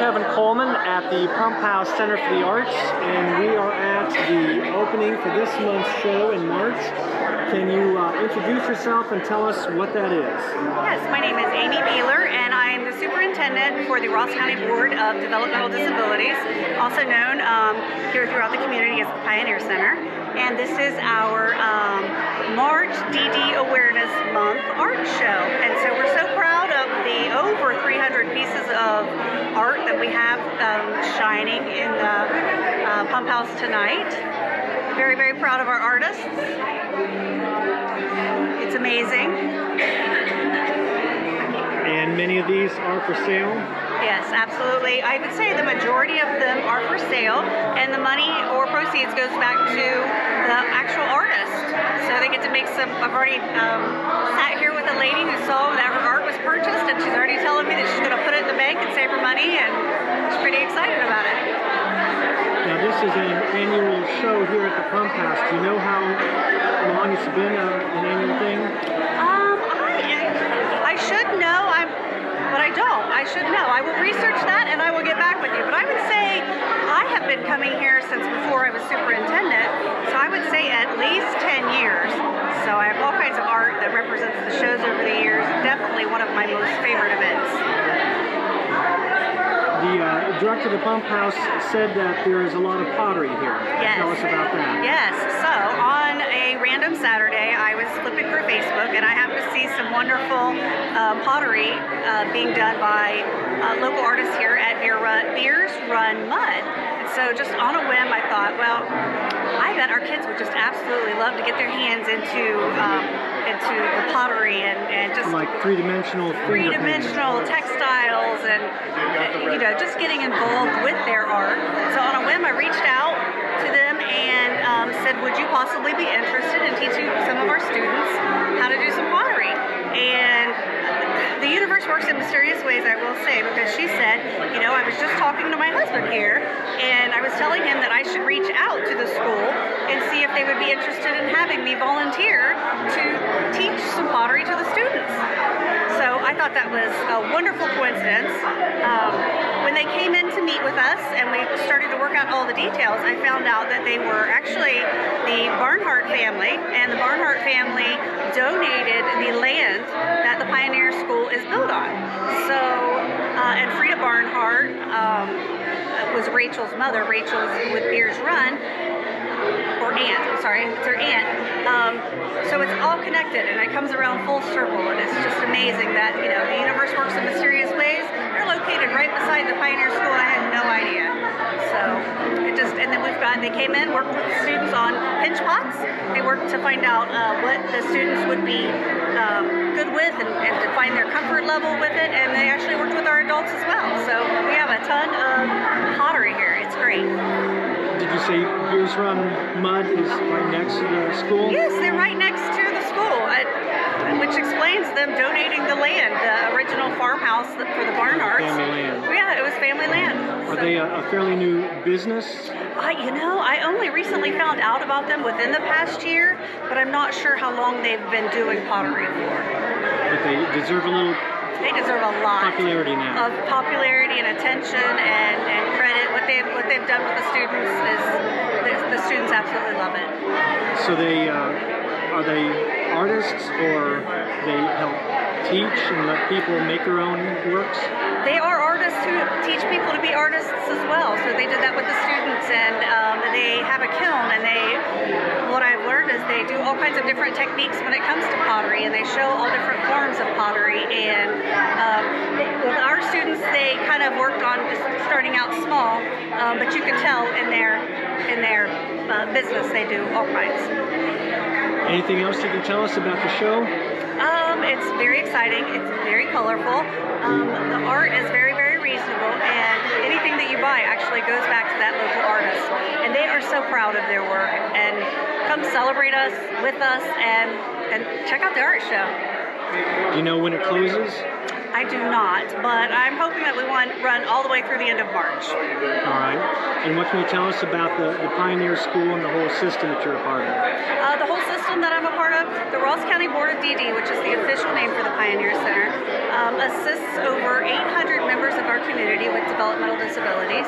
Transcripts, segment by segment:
Kevin Coleman at the Pump House Center for the Arts, and we are at the opening for this month's show in March. Can you introduce yourself and tell us what that is? Yes, my name is Amy Beeler, and I am the Superintendent for the Ross County Board of Developmental Disabilities, also known here throughout the community as the Pioneer Center. And this is our March DD Awareness Month art show. And so we're so proud of the over 300 pieces of art that we have shining in the Pump House tonight. Very, very proud of our artists. It's amazing. And many of these are for sale? Yes, absolutely. I would say the majority of them are for sale, and the money or proceeds goes back to the actual artist. So they get to make some. I've already sat here with a lady who saw that her art was purchased, and she's already telling me that she's going to put it in the bank and save her money, and she's pretty excited about it. Now this is an annual show here at the Pump House. Do you know how long it's been an annual thing? I should know, but I don't. I should know. I will research that and I will get back with you. But I would say I have been coming here since before I was superintendent, so I would say at least 10 years. So I have all kinds of art that represents the shows over the years. Definitely one of my most favorite events. The director of the Pump House said that there is a lot of pottery here. Yes. Tell us about that. Yes. So on a random Saturday, I was flipping through Facebook and I happened to see some wonderful pottery being done by local artists here at Beer's Run Mud. And so just on a whim, I thought, well, I bet our kids would just absolutely love to get their hands into the pottery and just like three-dimensional textiles and just getting involved with their art. So on a whim, I reached out to them and said, would you possibly be interested in teaching some of our students how to do some pottery? And the universe works in mysterious ways, I will say, because she said, I was just talking to my husband here, and I was telling him that I should reach out to the school and see if they would be interested in having me volunteer to teach some pottery to the students. So I thought that was a wonderful coincidence. When they came in to meet with us and we started to work out all the details, I found out that they were actually the Barnhart family, and the Barnhart family donated the land that the Pioneer School is built on. So, and Frida Barnhart was Rachel's mother. Rachel's with Beer's Run, or aunt, I'm sorry, it's her aunt. So it's all connected and it comes around full circle, and it's just amazing that, the universe works in mysterious ways. They're located right beside the Pioneer School, and I had no idea. So and then they came in, worked with the students on pinch pots. They worked to find out what the students would be good with and to find their comfort level with it, and they actually worked with our adults as well. So we have a ton of pottery here. It's great. Did you say Beer's Run Mud is right next to the school? Yes, they're right next to the school, which explains them donating the land, the original farmhouse for the Barnharts. Family land. Yeah, it was family land. Are they a fairly new business? I only recently found out about them within the past year, but I'm not sure how long they've been doing pottery for. But they deserve a little... They deserve a lot popularity now. Of popularity and attention and credit. What they've done with the students is the students absolutely love it. So are they artists, or they help teach and let people make their own works? They are artists who teach people to be artists as well. So they did that with the students, and they have a kiln, and what I've learned is they do all kinds of different techniques when it comes to pottery, and they show all different forms of pottery. And with our students, they kind of worked on just starting out small, but you can tell in their business they do all kinds. Anything else you can tell us about the show? It's very exciting. It's very colorful. The art is very, very reasonable, and anything that you buy actually goes back to that local artist. And they are so proud of their work. And come celebrate us with us and check out the art show. Do you know when it closes? I do not, but I'm hoping that we run all the way through the end of March. All right. And what can you tell us about the Pioneer School and the whole system that you're a part of? The whole system that I'm a part of, the Ross County Board of DD, which is the official name for the Pioneer Center, assists over 800 members of our community with developmental disabilities.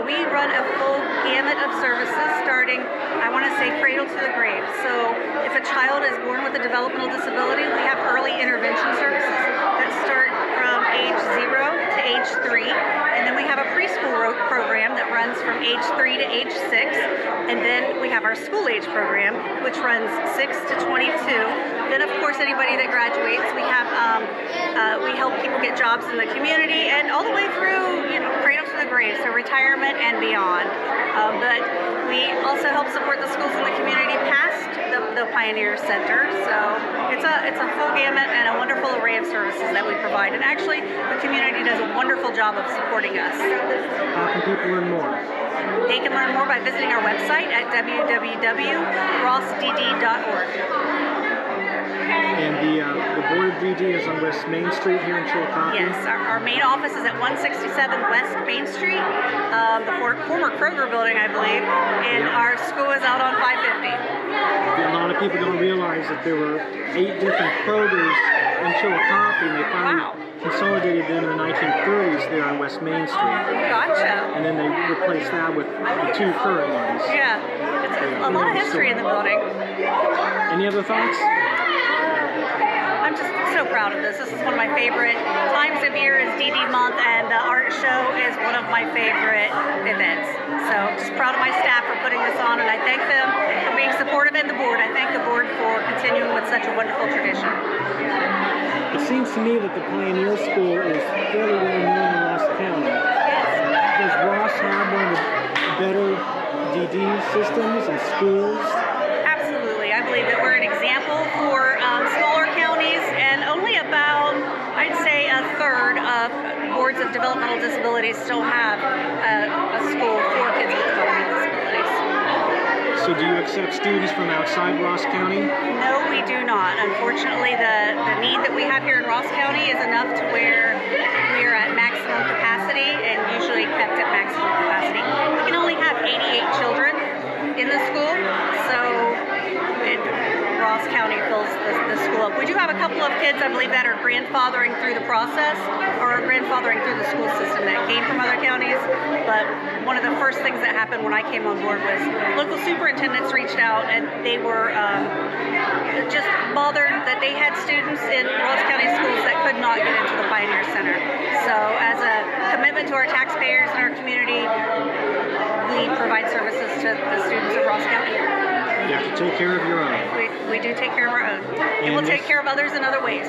We run a full gamut of services starting, I want to say, cradle to the grave. So if a child is born with a developmental disability, we have early intervention services that start from age 0 to age 3. And then we have a preschool program that runs from age 3 to age 6. And then we have our school age program, which runs 6 to 22. Then, of course, anybody that graduates, we have we help people get jobs in the community, and all the way through, cradle to the grave, so retirement and beyond. But we also help support the schools in the community past the Pioneer Center. So it's a full gamut and a wonderful array of services that we provide. And actually, the community does a wonderful job of supporting us. How can people learn more? They can learn more by visiting our website at www.rossdd.org. And the Board of DD is on West Main Street here in Chillicothe? Yes, our main office is at 167 West Main Street, the former Kroger building, I believe, and our school is out on 550. A lot of people don't realize that there were 8 different Krogers in Chillicothe, and they finally consolidated them in the 1930s there on West Main Street. Gotcha. And then they replaced that with the 2 current ones. Yeah, it's a lot of history in the building. Any other thoughts? I'm just so proud of this. This is one of my favorite times of year is DD month, and the art show is one of my favorite events. So just proud of my staff for putting this on, and I thank them for being supportive, and the board. I thank the board for continuing with such a wonderful tradition. It seems to me that the Pioneer School is fairly well known in Ross County. Yes. Does Ross have one of the better DD systems and schools? Absolutely. I believe that we're an example for smaller counties, and only about, I'd say, a third of boards of developmental disabilities still have a school for kids with developmental disabilities. So do you accept students from outside Ross County? No, we do not. Unfortunately, the need that we have here in Ross County is enough to where we are at maximum capacity, and usually kept at maximum capacity. We can only have 88 children in the school, so Ross County fills the school up. We do have a couple of kids, I believe, that are grandfathering through the process, or grandfathering through the school system that came from other counties. But one of the first things that happened when I came on board was local superintendents reached out, and they were just bothered that they had students in Ross County schools that could not get into the Pioneer Center. So as a commitment to our taxpayers and our community, we provide services to the students of Ross County. You have to take care of your own. We do take care of our own. And we'll take care of others in other ways.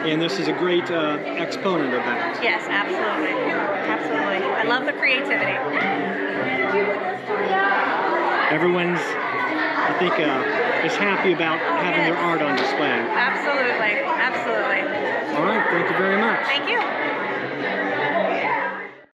And this is a great exponent of that. Yes, absolutely. Absolutely. I love the creativity. Everyone's, I think, is happy about having their art on display. Absolutely. Absolutely.